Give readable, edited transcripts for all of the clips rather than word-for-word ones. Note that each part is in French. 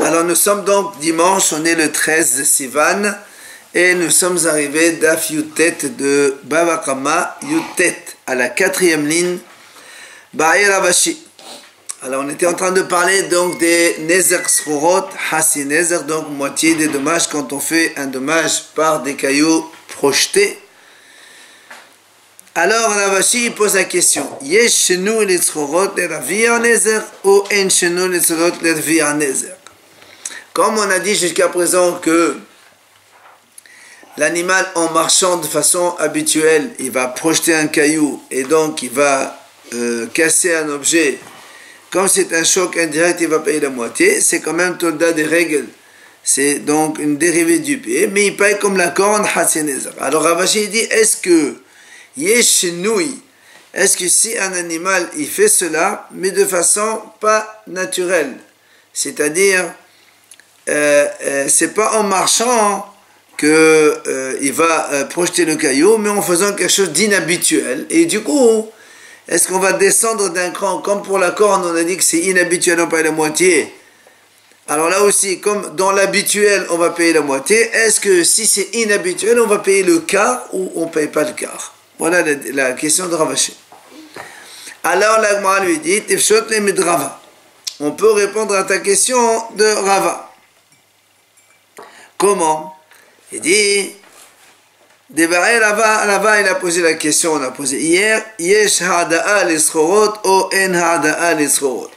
Alors nous sommes donc dimanche, on est le 13 Sivan et nous sommes arrivés d'Af Yutet de Bava Kama Yutet à la 4e ligne Ba'ir Avashi. Alors on était en train de parler donc des Nezer Srurot, Hassi Nezer, donc moitié des dommages quand on fait un dommage par des cailloux projetés. Alors Ravashi pose la question, Yesh shenu les Srurot le Ravi en Nezer ou en shenu les Srurot le Ravi en Nezer? Comme on a dit jusqu'à présent que l'animal en marchant de façon habituelle, il va projeter un caillou et donc il va casser un objet. Comme c'est un choc indirect, il va payer la moitié. C'est quand même Tolda des règles. C'est donc une dérivée du pied, mais il paye comme la corne Hatzenezer. Alors Ravashi dit, est-ce que Yeshenui, est-ce que si un animal il fait cela, mais de façon pas naturelle, c'est-à-dire c'est pas en marchant que il va projeter le caillou, mais en faisant quelque chose d'inhabituel, et du coup est-ce qu'on va descendre d'un cran? Comme pour la corne, on a dit que c'est inhabituel, on paye la moitié. Alors là aussi, comme dans l'habituel, on va payer la moitié. Est-ce que si c'est inhabituel, on va payer le quart ou on ne paye pas le quart? Voilà la question de Ravashi. Alors la Gemara lui dit, Tifshot le midrava. On peut répondre à ta question de Rava. Comment? Il dit... Rava, il a posé la question, on a posé hier, Yesh hada'a l'iskhorot ou en hada'a l'iskhorot.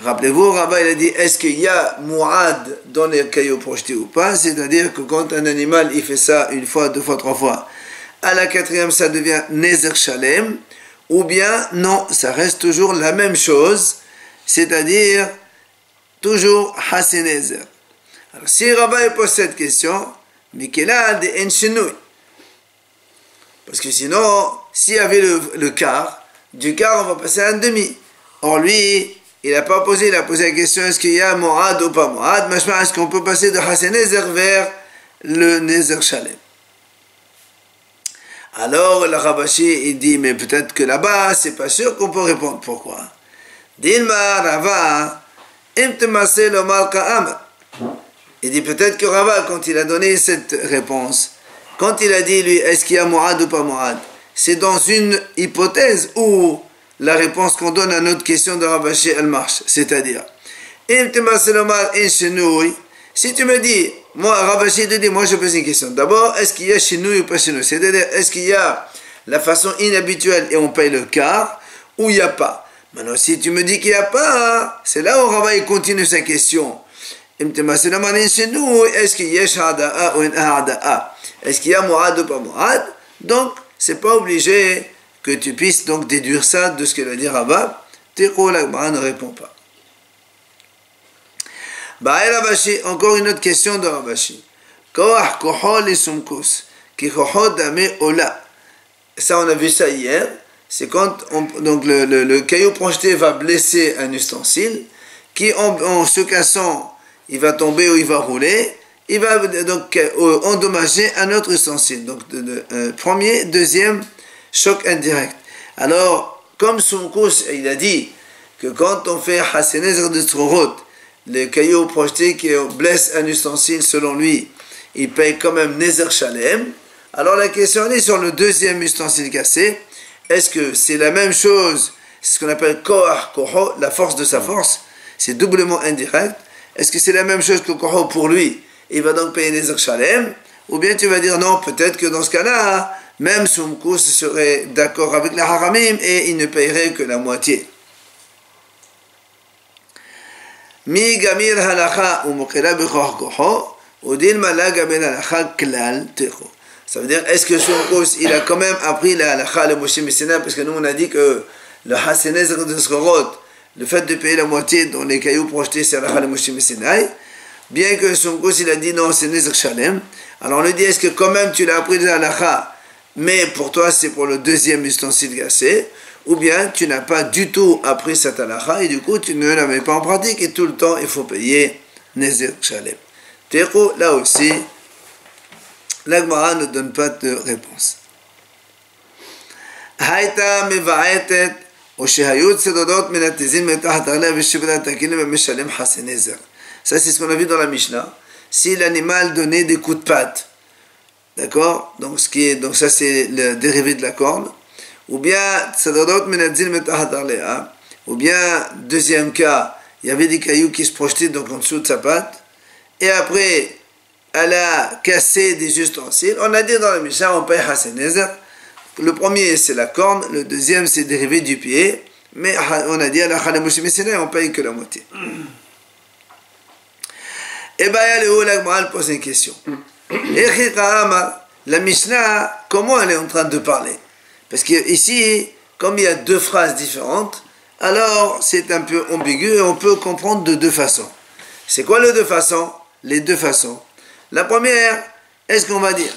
Rappelez-vous, Rava, il a dit, est-ce qu'il y a mu'ad dans les cailloux projetés ou pas? C'est-à-dire que quand un animal, il fait ça une fois, deux fois, trois fois, à la quatrième, ça devient nezer shalem, ou bien, non, ça reste toujours la même chose, c'est-à-dire, toujours hasé nezer. Alors, si Rava pose cette question, Mikela de en. Parce que sinon, s'il y avait le quart, du quart, on va passer à un demi. Or, lui, il n'a pas posé, il a posé la question, est-ce qu'il y a Mo'ad ou pas Mo'ad? Est-ce qu'on peut passer de Hassan Nezer vers le Nezer Shalem? Alors, le Ravashi, il dit, mais peut-être que là-bas, c'est pas sûr qu'on peut répondre. Pourquoi? Dilma, Rava, imtemase l'omar ka'am. Il dit peut-être que Rava, quand il a donné cette réponse, quand il a dit, lui, est-ce qu'il y a Mo'ad ou pas Mo'ad, c'est dans une hypothèse où la réponse qu'on donne à notre question de Ravashi, elle marche. C'est-à-dire, si tu me dis, moi, Ravashi te dit, moi je pose une question. D'abord, est-ce qu'il y a Shinoui ou pas Shinoui? C'est-à-dire, est-ce qu'il y a la façon inhabituelle et on paye le quart, ou il n'y a pas? Maintenant, si tu me dis qu'il n'y a pas, c'est là où Rava continue sa question. Est-ce qu'il y a Shada'a ou Hada'a? Est-ce qu'il y a Mo'ad ou pas Mo'ad? Donc, c'est pas obligé que tu puisses donc déduire ça de ce que va dire Rava. Teko l'Agmara ne répond pas. Ba'el Ravashi, encore une autre question de Ravashi. Koach koho li sumkus, ki koho dame ola. Ça, on a vu ça hier. C'est quand donc le caillou projeté va blesser un ustensile, qui en se cassant, il va tomber ou il va rouler. Il va donc endommager un autre ustensile. Donc, premier, deuxième, choc indirect. Alors, comme Sumkus, il a dit que quand on fait Hassenezer de Srurot, le caillou projeté qui blesse un ustensile, selon lui, il paye quand même Nezer Shalem. Alors, la question est sur le deuxième ustensile cassé. Est-ce que c'est la même chose? C'est ce qu'on appelle Koach Koho, la force de sa force. C'est doublement indirect. Est-ce que c'est la même chose que Koho pour lui? Il va donc payer Nezer Shalem, ou bien tu vas dire non, peut-être que dans ce cas-là, même Sumkus serait d'accord avec la Haramim et il ne payerait que la moitié. Mi gamir halacha ou mokela bechor koho, ou dilma la gamir halacha klal techo. Ça veut dire, est-ce que Sumkus, il a quand même appris la halacha, le Moshe Messina, parce que nous on a dit que le Hassenezer de Srorot, le fait de payer la moitié dans les cailloux projetés, c'est la halacha le Moshe Messina. Bien que Sumkus il a dit non, c'est Nezer Shalem. Alors on lui dit, est-ce que quand même tu l'as appris de la halakha, mais pour toi c'est pour le deuxième ustensile cassé, ou bien tu n'as pas du tout appris cette halakha et du coup tu ne la mets pas en pratique et tout le temps il faut payer Nezer Shalem. Teko, là aussi, la Gemara ne donne pas de réponse. Haïta meva'etet Ça, c'est ce qu'on a vu dans la Mishnah. Si l'animal donnait des coups de patte, d'accord, donc ça c'est le dérivé de la corne, ou bien ou bien deuxième cas, il y avait des cailloux qui se projetaient donc en dessous de sa patte, et après elle a cassé des ustensiles. On a dit dans la Mishnah, on paye Hasenezer. Le premier c'est la corne, le deuxième c'est dérivé du pied, mais on a dit à la on paye que la moitié. Et bien elle pose une question. La Mishnah, comment elle est en train de parler? Parce qu'ici, comme il y a deux phrases différentes, alors c'est un peu ambigu et on peut comprendre de deux façons. C'est quoi les deux façons? Les deux façons. La première, est-ce qu'on va dire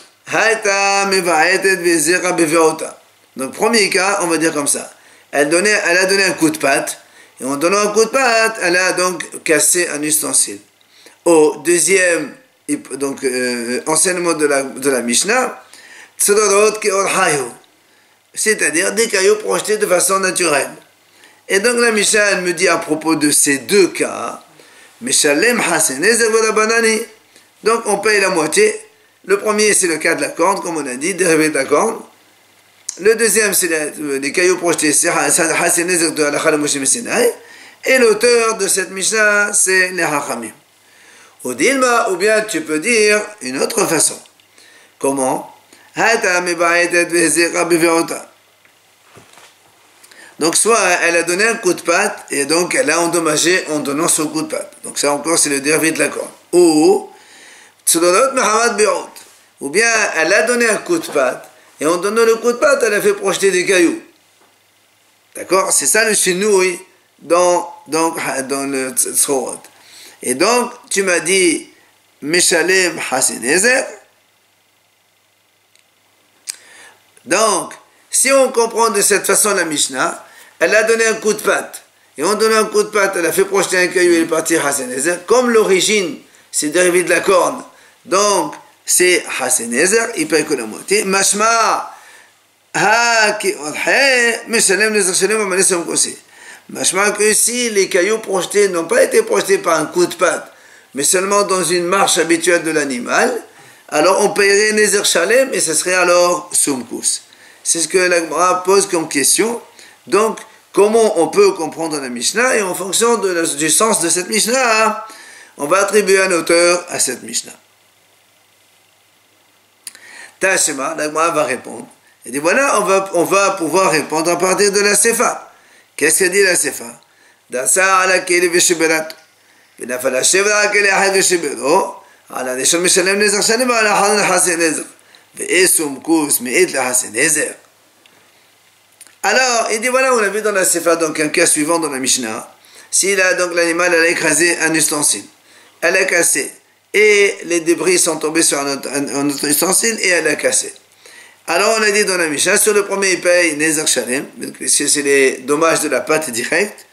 donc premier cas, on va dire comme ça. Elle a donné un coup de patte, et en donnant un coup de patte, elle a donc cassé un ustensile. Au deuxième donc, enseignement de la Mishnah, c'est-à-dire des cailloux projetés de façon naturelle. Et donc la Mishnah, elle me dit à propos de ces deux cas, donc on paye la moitié. Le premier, c'est le cas de la corne, comme on a dit, dérivé de la corne. Le deuxième, c'est les cailloux projetés, c'est Hasenezer de la Moshe Sinai. Et l'auteur de cette Mishnah, c'est les Hachamim. Ou bien tu peux dire une autre façon. Comment? Donc soit elle a donné un coup de patte et donc elle a endommagé en donnant son coup de patte. Donc ça encore c'est le dérivé de la corne. Ou bien elle a donné un coup de patte et en donnant le coup de patte elle a fait projeter des cailloux. D'accord? C'est ça le chinouï dans le tzorot. Et donc tu m'as dit Meshalem Hasenezer. Donc si on comprend de cette façon la Mishnah, elle a donné un coup de patte. Et en donnant un coup de patte, elle a fait projeter un caillou et elle est partie Hasenezer. Comme l'origine, c'est dérivé de la corne. Donc, c'est Hasenezer, il paye que la moitié. Mashma, Mashma que si les cailloux projetés n'ont pas été projetés par un coup de patte, mais seulement dans une marche habituelle de l'animal, alors on paierait Nezer Shalem et ce serait alors Sumkus. C'est ce que la Gemara pose comme question. Donc, comment on peut comprendre la Mishnah? Et en fonction du sens de cette Mishnah, on va attribuer un auteur à cette Mishnah. Tashema, la Gemara va répondre. Elle dit voilà, on va pouvoir répondre à partir de la Sefa. Qu'est-ce que dit la Sefa? Dasa ala keli veshiberat. Vinafala shevra keli ahad veshibero. Ala neshon mishalem nezer shanim ala hanan hasen nezer. Ve'esum kus me'it la hasen nezer. Alors, il dit voilà, on a vu dans la Sefa, donc un cas suivant dans la Mishnah. Si donc l'animal a écrasé un ustensile, elle a cassé, et les débris sont tombés sur un autre ustensile, et elle a cassé. Alors on a dit dans la Mishnah, sur le premier il paye Nezer Shalem, c'est les dommages de la pâte directe,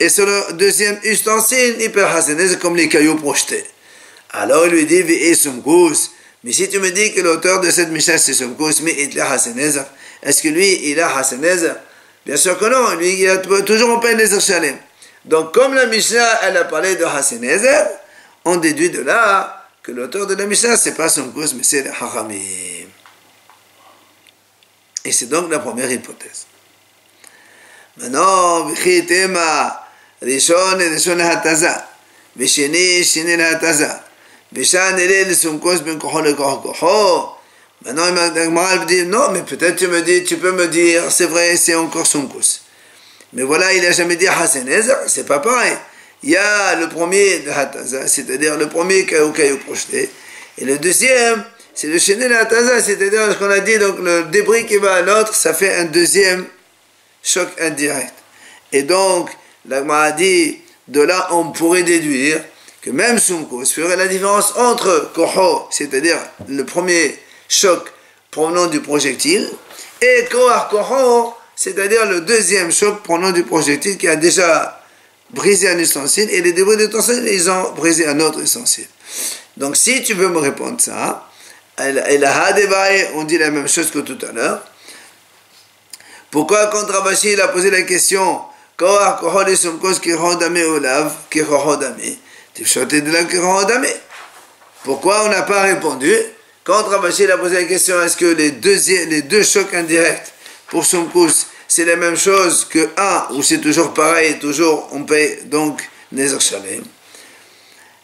et sur le deuxième ustensile, il paye Hasenezer comme les cailloux projetés. Alors il lui dit, Ve'e Sumkus, mais si tu me dis que l'auteur de cette Mishnah c'est Sumkus, mais il a Hasenezer, est-ce que lui, il a Hasenezer? Bien sûr que non, lui, il a toujours en paye Nezer Shalem. Donc, comme la Mishnah, elle a parlé de Hasenezer, on déduit de là que l'auteur de la Mishnah, c'est pas son cause, mais c'est le Hachamim. Et c'est donc la première hypothèse. Maintenant, V'chitema, Rishon et Rishon Hataza, V'sheni, Sheni Hataza, V'shan Elel, son cause, Ben Koho, le Koho. Maintenant, il m'a dit, non, mais peut-être tu peux me dire, c'est vrai, c'est encore son cause. Mais voilà, il n'a jamais dit Hasenezer, c'est pas pareil. Il y a le premier de Hataza, c'est-à-dire le premier caillou projeté, et le deuxième, c'est le Sheni Hataza, c'est-à-dire ce qu'on a dit, donc le débris qui va à l'autre, ça fait un deuxième choc indirect. Et donc, l'Agma a dit, de là, on pourrait déduire que même Sumkos ferait la différence entre Koho, c'est-à-dire le premier choc provenant du projectile, et Kohar Koho, c'est-à-dire le deuxième choc provenant du projectile qui a déjà brisé un ustensile, et les débris de l'ustensile, ils ont brisé un autre ustensile. Donc si tu veux me répondre ça, et la Hadebaï, on dit la même chose que tout à l'heure. Pourquoi quand Ravashi il a posé la question, pourquoi on n'a pas répondu? Quand Ravashi a posé la question, est-ce que les deux chocs indirects pour Sumkus, c'est la même chose que un, ou c'est toujours pareil, toujours on paye donc Nezer Shalem?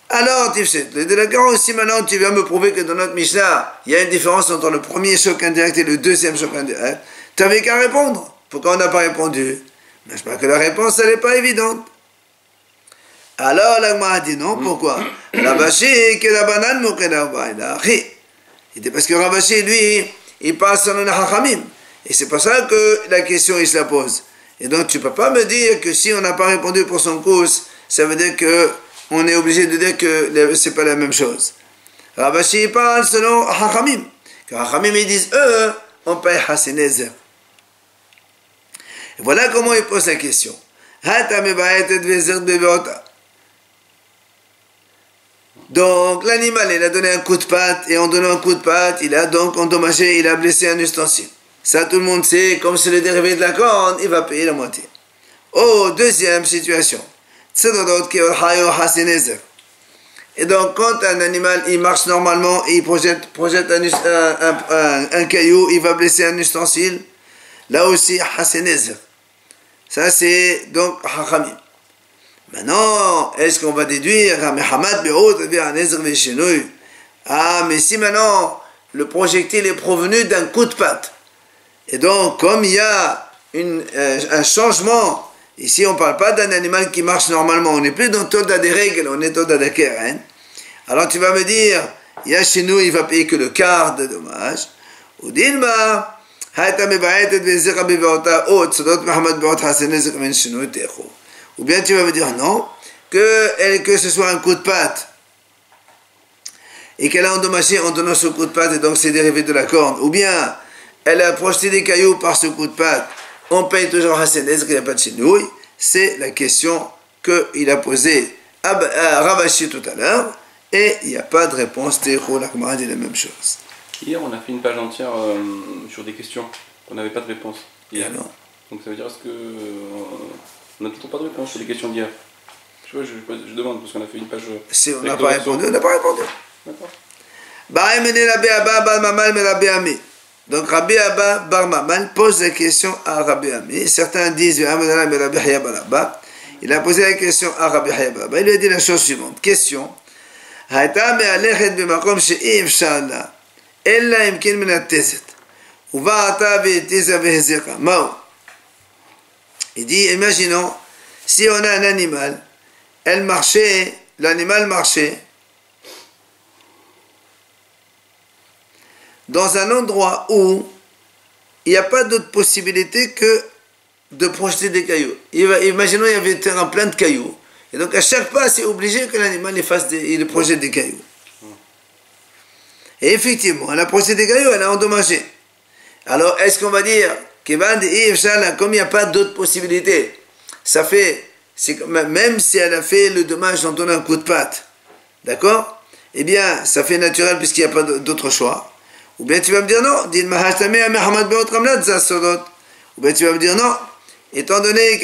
Alors, si maintenant tu viens me prouver que dans notre Mishnah, il y a une différence entre le premier choc indirect et le deuxième choc indirect, tu n'avais qu'à répondre. Pourquoi on n'a pas répondu? Mais je crois que la réponse, elle n'est pas évidente. Alors, l'Agma a dit non, pourquoi? Ravashi, que la banane, parce que Ravashi, lui, il passe selon les Hachamim. Et c'est pour ça que la question, il se la pose. Et donc, tu ne peux pas me dire que si on n'a pas répondu pour son course, ça veut dire que on est obligé de dire que c'est pas la même chose. Ravashi parle selon Hachamim. Car Hachamim, ils disent, eux, on paye Hasenezer. Et voilà comment il pose la question. Donc, l'animal, il a donné un coup de patte, et en donnant un coup de patte, il a donc endommagé, il a blessé un ustensile. Ça, tout le monde sait, comme c'est le dérivé de la corne, il va payer la moitié. Oh, deuxième situation. Et donc, quand un animal, il marche normalement, et il projette un caillou, il va blesser un ustensile, là aussi, Hasenezer. Ça, c'est donc Hachamim. Maintenant, est-ce qu'on va déduire, ah, mais si maintenant, le projectile est provenu d'un coup de patte, et donc, comme il y a un changement, ici on ne parle pas d'un animal qui marche normalement, on n'est plus dans Toda des règles, on est Toda des Keren. Alors tu vas me dire, il y a chez nous, il va payer que le quart de dommage. Ou Dilma, ou bien tu vas me dire non, que ce soit un coup de patte, et qu'elle a endommagé en donnant ce coup de patte, et donc c'est dérivé de la corne, ou bien elle a projeté des cailloux par ce coup de patte, on paye toujours Hasenez, qu'il n'y a pas de chinouille. C'est la question qu'il a posée à Ravashi tout à l'heure, et il n'y a pas de réponse. Técho, l'Agmara dit la même chose. Hier, on a fait une page entière sur des questions. On n'avait pas de réponse. Hier. Donc ça veut dire est-ce que on n'a toujours pas de réponse sur les questions d'hier? Je demande parce qu'on a fait une page. Si on n'a pas répondu, on n'a pas répondu. D'accord. Donc Rabbi Abba Bar Mamal pose la question à Rabbi Ami. Certains disent il a posé la question à Rabbi Hayya Balaba. Il lui a dit la chose suivante. Question. Il dit, imaginons, si on a un animal, l'animal marchait dans un endroit où il n'y a pas d'autre possibilité que de projeter des cailloux. Imaginons il y avait un terrain plein de cailloux. Et donc à chaque pas, c'est obligé que l'animal il projette des cailloux. Et effectivement, elle a projeté des cailloux, elle a endommagé. Alors est-ce qu'on va dire, comme il n'y a pas d'autre possibilité, ça fait, même si elle a fait le dommage en donnant un coup de patte, d'accord? Eh bien, ça fait naturel puisqu'il n'y a pas d'autre choix. Ou bien tu vas me dire non, ou bien tu vas me dire non, étant donné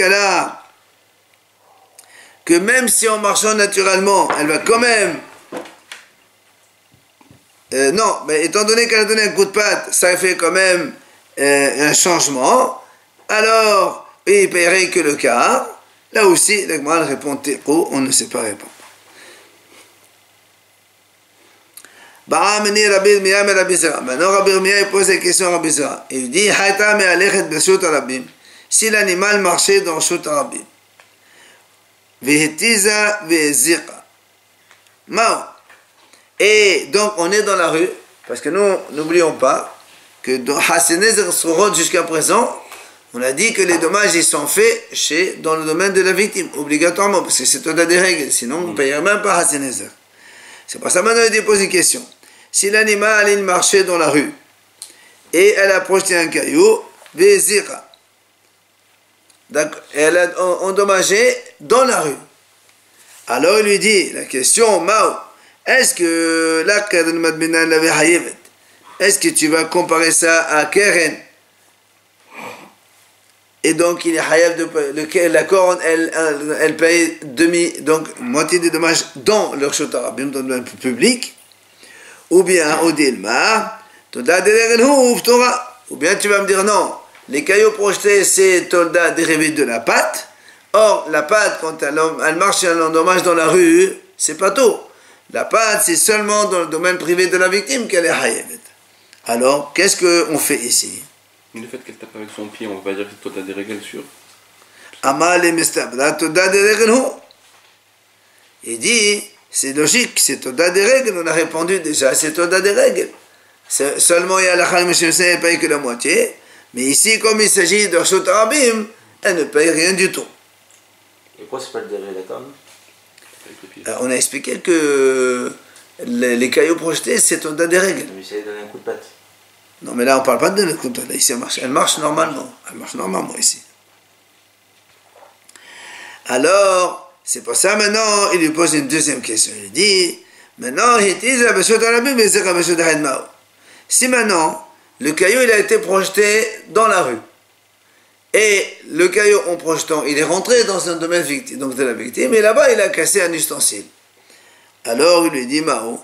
que même si en marchant naturellement, elle va quand même, non, mais étant donné qu'elle a donné un coup de patte, ça fait quand même un changement, alors il ne paierait que le quart. Là aussi, l'Agma répond Téko, on ne sait pas répondre. Maintenant, Rabbi Irmia pose la question à Rabbi Zera. Il dit si l'animal marchait dans Shut Arabim, et donc on est dans la rue, parce que nous, n'oublions pas que dans Hasenezer Srorot jusqu'à présent, on a dit que les dommages ils sont faits dans le domaine de la victime, obligatoirement, parce que c'est au des règles, sinon on ne payerait même pas Hasenezer. C'est pour ça maintenant il pose une question. Si l'animal il marchait dans la rue et elle a projeté un caillou, vezira, elle a endommagé dans la rue. Alors il lui dit la question, Mao, est-ce que est-ce que tu vas comparer ça à Keren et donc il est hayav de la corne, elle paye donc moitié des dommages dans leur shotarabim, dans le public, ou bien au dilma, ou bien tu vas me dire non, les cailloux projetés c'est tolda dérivé de la pâte. Or la pâte quand elle marche et elle endommage dans la rue, c'est pas tout. La pâte c'est seulement dans le domaine privé de la victime qu'elle est hayavet. Alors qu'est-ce qu'on fait ici? Le fait qu'elle tape avec son pied, on va dire que c'est tolda des règles sur. Amal et mestabra tolda des règles. Il dit c'est logique, c'est tolda des règles, on a répondu déjà, c'est tolda des règles. Seulement il y a la Khalim Shemsen, elle paye que la moitié, mais ici comme il s'agit de Rshut Arabim, elle ne paye rien du tout. Et pourquoi c'est pas le derrière la corne? On a expliqué que les cailloux projetés c'est tolda des règles. Mais c'est donner un coup de patte. Non mais là on parle pas de notre coup de patte, ici elle marche normalement, ici. Alors, c'est pour ça maintenant, il lui pose une deuxième question, il dit, maintenant, si maintenant, le caillou il a été projeté dans la rue, et le caillou en projetant, il est rentré dans un domaine victime, donc de la victime, et là-bas il a cassé un ustensile. Alors il lui dit, Mao.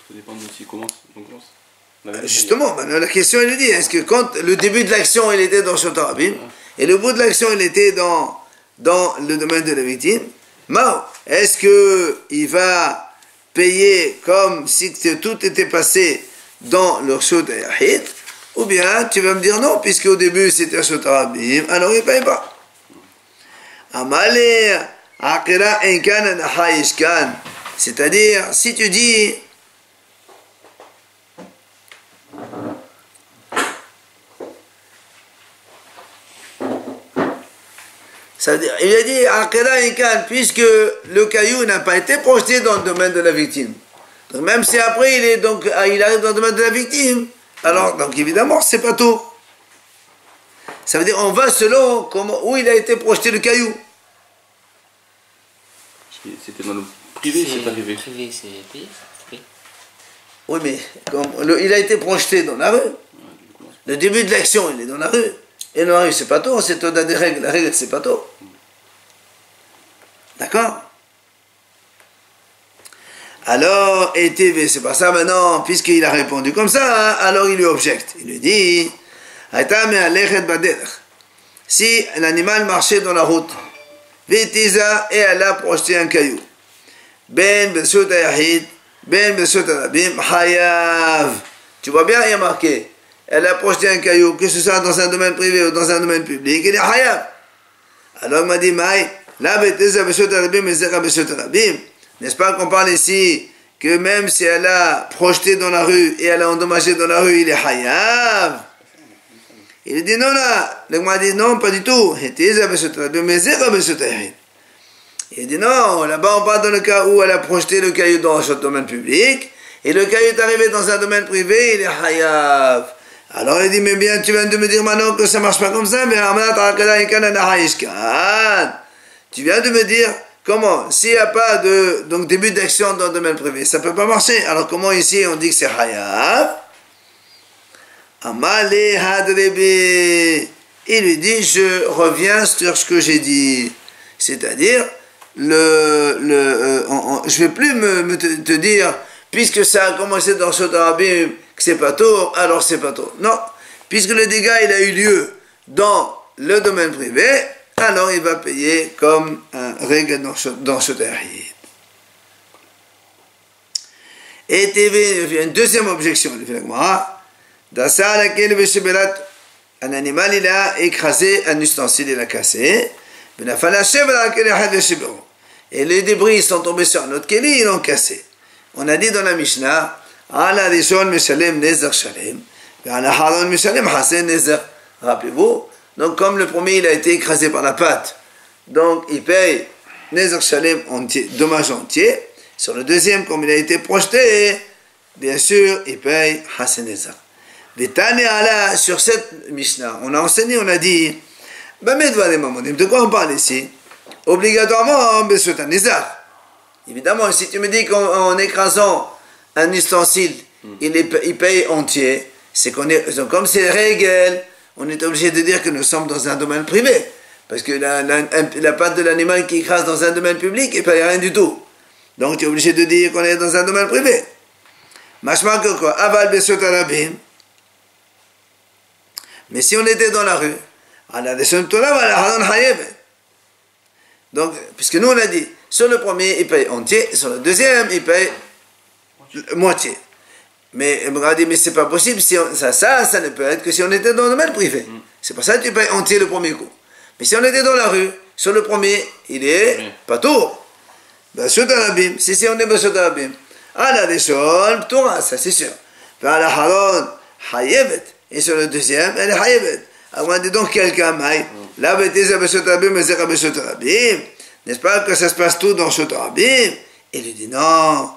Ça dépend de si commence. Justement, maintenant, la question il lui dit, est-ce que quand le début de l'action il était dans Shotarabim, et le bout de l'action il était dans le domaine de la victime, Mao, est-ce qu'il va payer comme si tout était passé dans le Rshut Yahid, ou bien tu vas me dire non, puisque au début c'était Shotarabim, alors il ne paye pas. Amale Akira Enkan Nahayishkan, c'est-à-dire, si tu dis il a dit Aqira Inkan, puisque le caillou n'a pas été projeté dans le domaine de la victime. Donc même si après il arrive dans le domaine de la victime, alors donc évidemment c'est pas tout. Ça veut dire on va selon où il a été projeté le caillou. C'était dans le privé, c'est arrivé. Privé, c'est payé. Oui, mais il a été projeté dans la rue. Le début de l'action, il est dans la rue. Et dans la rue, c'est pas tout, c'est au-delà des règles. La règle, c'est pas tout. D'accord? Alors, ETV, c'est pas ça maintenant, puisqu'il a répondu comme ça, alors il lui objecte. Il lui dit, si l'animal marchait dans la route, Vitiza, et elle a projeté un caillou. Ben Besut Yahid, Ben Besut Arabim, Hayav. Tu vois bien, il y a marqué. Elle a projeté un caillou, que ce soit dans un domaine privé ou dans un domaine public, il est Hayav. Alors il m'a dit, Maï, la Vitiza Besut Arabim, Ezera Besut Arabim. N'est-ce pas qu'on parle ici que même si elle a projeté dans la rue et elle a endommagé dans la rue, il est Hayav. Il dit non, là. Le m'a dit non, pas du tout. Il dit non, là-bas on parle dans le cas où elle a projeté le caillou dans un domaine public et le caillou est arrivé dans un domaine privé, il est Hayav. Alors il dit, mais bien, tu viens de me dire maintenant que ça ne marche pas comme ça, mais tu viens de me dire comment, s'il n'y a pas de début d'action dans le domaine privé, ça ne peut pas marcher. Alors comment ici on dit que c'est Hayav? Amale Hadrebi. Il lui dit, je reviens sur ce que j'ai dit. C'est-à-dire, je ne vais plus te dire, puisque ça a commencé dans Shotarabim, que c'est pas tôt, alors c'est pas tôt. Non, puisque le dégât il a eu lieu dans le domaine privé, alors il va payer comme un règle dans Shotarabim. Et il y a une deuxième objection, il fait la Gemara. Un animal, il a écrasé un ustensile, il a cassé. Et les débris sont tombés sur un autre keli, ils l'ont cassé. On a dit dans la Mishnah, rappelez-vous, donc comme le premier il a été écrasé par la patte, donc il paye Nezer Shalem entier, dommage entier. Sur le deuxième, comme il a été projeté, bien sûr, il paye Hasen Nezer. Sur cette Mishnah, on a enseigné, on a dit, de quoi on parle ici? Obligatoirement, évidemment, si tu me dis qu'en écrasant un ustensile, il paye entier, c'est qu'on est, comme c'est règle, on est obligé de dire que nous sommes dans un domaine privé. Parce que la patte de l'animal qui écrase dans un domaine public, il ne paye rien du tout. Donc tu es obligé de dire qu'on est dans un domaine privé. Mashma que quoi? Aval besot arabim. Mais si on était dans la rue, donc, puisque nous on a dit, sur le premier il paye entier, sur le deuxième il paye moitié. Mais on a dit, mais c'est pas possible, si ça ne peut être que si on était dans le domaine privé. C'est pour ça que tu payes entier le premier coup. Mais si on était dans la rue, sur le premier, il est pas tout. Si on est Besot Arabim, à la Rishon, Ptoura, ça c'est sûr. À la Haron, Hayevet. Et sur le deuxième, elle est Hayevet. Alors on dit donc quelqu'un, là, Beteza Besot Arabim, Ezera Besot Arabim. N'est-ce pas que ça se passe tout dans Besot Arabim? Il lui dit non.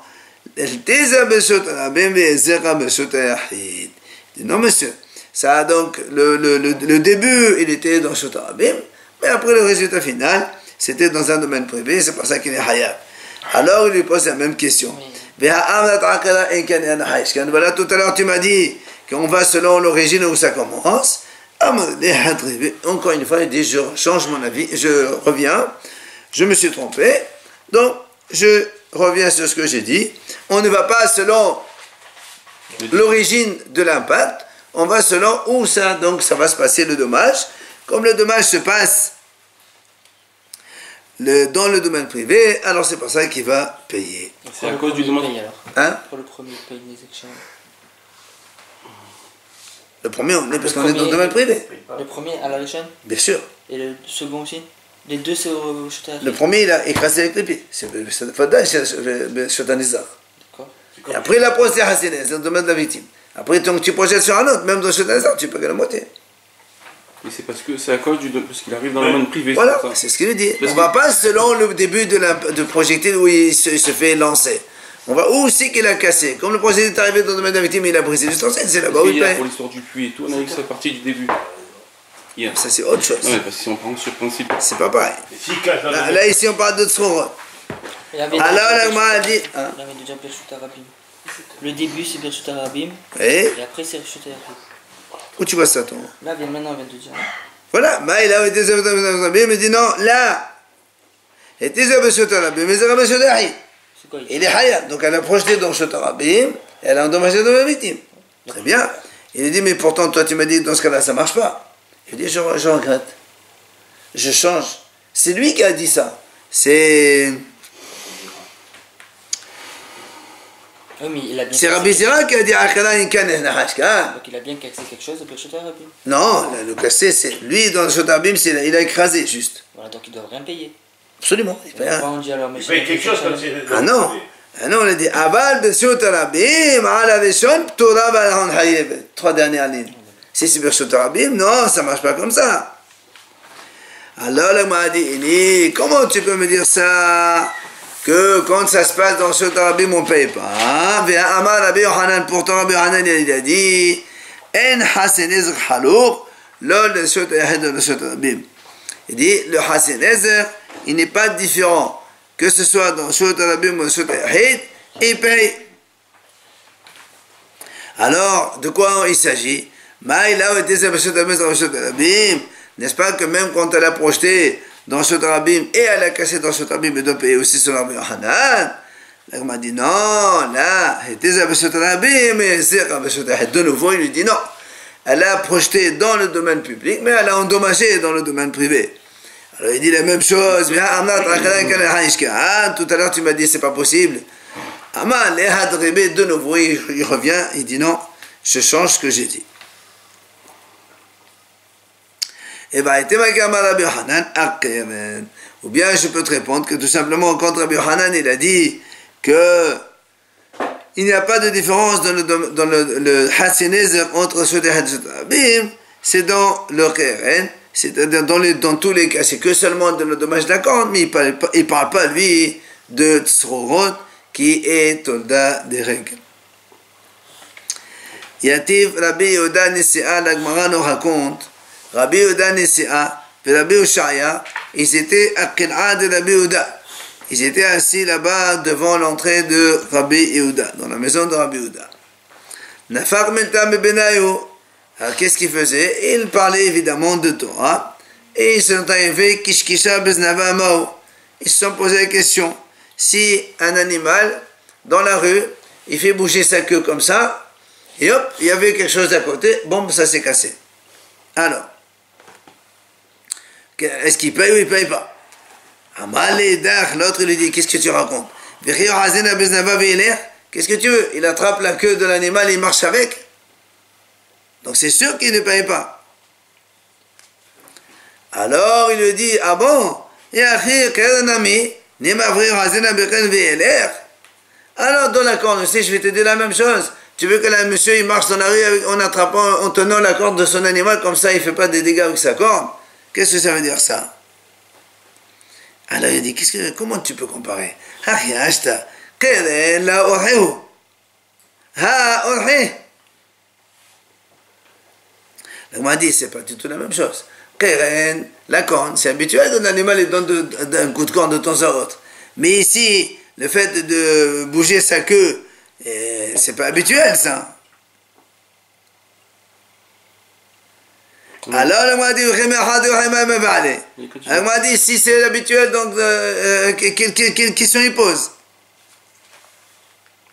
Beteza Besot Arabim, Ezera Besot Yahid. Il dit non, monsieur. Ça, donc, le début, il était dans Besot Arabim, mais après le résultat final, c'était dans un domaine privé, c'est pour ça qu'il est Hayab. Alors il lui pose la même question. Voilà, tout à l'heure tu m'as dit qu'on va selon l'origine où ça commence. Encore une fois, il dit, je change mon avis, je reviens, je me suis trompé, donc je reviens sur ce que j'ai dit. On ne va pas selon l'origine de l'impact, on va selon où ça, donc ça va se passer le dommage. Comme le dommage se passe dans le domaine privé, alors c'est pour ça qu'il va payer. C'est à cause du dommage. Hein? Pour le premier, il paye les exchanges. Le premier, on est parce qu'on est dans le domaine privé. Le premier à la Rishon? Bien sûr. Et le second aussi? Les deux, c'est au Shotanizar. Le premier, il a écrasé avec les pieds. C'est Fada, c'est Shotanizar. Et après, il a posé Hassiné, c'est le domaine de la victime. Après, donc, tu projettes sur un autre, même dans Shotanizar, tu peux que la moitié. Et c'est parce que c'est à cause parce qu'il arrive dans le domaine privé. Voilà, c'est ce qu'il veut dire. On ne va pas selon le début de projectile où il se fait lancer. On va où c'est qu'il a cassé. Comme le projectile est arrivé dans le domaine de la victime, il a brisé l'ustensile, c'est là-bas où il paye. Pour l'histoire du puits et tout, on a vu que c'est parti du début. Yeah. Ça c'est autre chose. Non, mais parce que si on prend ce principe. C'est pas pareil. Là ici on parle de Tzorot. Alors l'Agma a dit. Il y avait déjà Bershut Arabim. Le début c'est Bershut Arabim. Et après c'est Bershut Arabim. Où tu vois ça, toi? Là, maintenant, on vient de dire. Voilà, mais il a été il me dit non, là, il était Besot Arabim, mais c'est Besot Yahid. Il est Hayab, donc elle a projeté dans Besot Arabim, et elle a endommagé dans la victime. Très bien. Il lui dit, mais pourtant, toi, tu m'as dit que dans ce cas-là, ça ne marche pas. Il dit, je regrette. Je change. C'est lui qui a dit ça. C'est. C'est Rabbi Zira qui a dit Akala Inkan Nahashka. Donc il a bien cassé quelque chose de Bershut Arabim. Non, le cassé, c'est lui dans le Bershut Arabim, il a écrasé juste. Voilà, donc il ne doit rien payer. Absolument. Il paye quelque chose comme c'est. Ah non, on a dit Aval Bershut Arabim, Ala Rishon, Ptora Balhan Hayev. 3 dernières lignes. Si c'est Bershut Arabim, non, ça ne marche pas comme ça. Alors le m'a dit, comment tu peux me dire ça? Que quand ça se passe dans Bershut Arabim, on ne paye pas. Amar Rabbi Yohanan, pourtant Rabbi Yohanan, il a dit En Hasen Ezer Halouk, lol de Bershut Yahid de Bershut Arabim. Il dit le Hasen Ezer, il n'est pas différent que ce soit dans Bershut Arabim ou Bershut Yahid, il paye. Alors, de quoi il s'agit? Maïla ou était Bershut Arabim, n'est-ce pas que même quand elle a projeté dans Bershut Arabim et elle a cassé dans Bershut Arabim, elle doit payer aussi sur Rabbi Yohanan. Là, il m'a dit non, là, était Bershut Arabim, mais c'est Bershut Yahid. De nouveau, il lui dit non. Elle a projeté dans le domaine public, mais elle a endommagé dans le domaine privé. Alors il dit la même chose. Tout à l'heure, tu m'as dit c'est pas possible. De nouveau, il revient, il dit non, je change ce que j'ai dit. Et ou bien je peux te répondre que tout simplement quand Rabbi Yohanan il a dit que il n'y a pas de différence dans le Hasen Ezer entre Bershut Yahid et Bershut Arabim, c'est dans le Keren, c'est-à-dire dans tous les cas, c'est que seulement de l'endommage d'accord, mais il parle pas lui de Tzorot qui est Tolda des règles. Yativ Rabbi Yehuda Nesi'a, la Gemara nous raconte Rabbi Yehuda Nesi'a et Rabbi Ushaya, ils étaient à Qil'a de Rabbi Yehuda. Ils étaient assis là-bas devant l'entrée de Rabbi Yehuda, dans la maison de Rabbi Yehuda. Nafar Meltam Benayo, Alors qu'est-ce qu'il faisait? Il parlait évidemment de Torah. Et ils sont arrivés, Kishkisha Beznava Mao. Ils se sont posé la question. Si un animal, dans la rue, il fait bouger sa queue comme ça, et hop, il y avait quelque chose à côté, bon, ça s'est cassé. Alors, est-ce qu'il paye ou il ne paye pas? L'autre lui dit, qu'est-ce que tu racontes? Qu'est-ce que tu veux? Il attrape la queue de l'animal et il marche avec. Donc c'est sûr qu'il ne paye pas. Alors il lui dit, ah bon? Alors dans la corde aussi, je vais te dire la même chose. Tu veux que le monsieur il marche dans la rue en attrapant, en tenant la corde de son animal, comme ça il ne fait pas des dégâts avec sa corde? Qu'est-ce que ça veut dire ça? Alors il dit, comment tu peux comparer? On m'a dit, c'est pas du tout la même chose. La corne, c'est habituel que l'animal il donne un coup de corne de temps à autre. Mais ici, le fait de bouger sa queue, c'est pas habituel ça. Alors, elle m'a dit, si c'est habituel, donc quelle question il pose?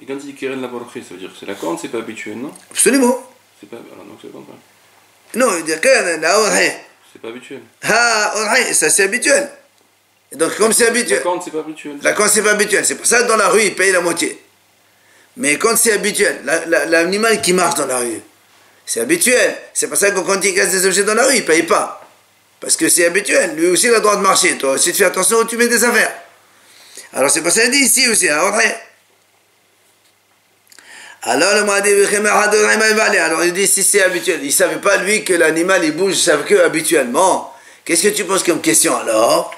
Et quand il dit Keren la Borché, ça veut dire que c'est la corne, c'est pas habituel, non? Absolument. C'est pas. Alors, donc c'est le contraire. Non, il dit Keren la Borché. C'est pas habituel. Ça c'est habituel. Et donc, comme c'est habituel. La corne, c'est pas habituel. La corne, c'est pas habituel. C'est pour ça que dans la rue, il paye la moitié. Mais quand c'est habituel, l'animal qui marche dans la rue, c'est habituel. C'est pour ça que quand il casse des objets dans la rue, il ne paye pas. Parce que c'est habituel. Lui aussi, il a le droit de marcher. Toi aussi, tu fais attention où tu mets des affaires. Alors, c'est pour ça qu'il dit ici aussi. Alors, il dit si c'est habituel. Il ne savait pas, lui, que l'animal, il bouge sa queue habituellement. Qu'est-ce que tu poses comme question alors?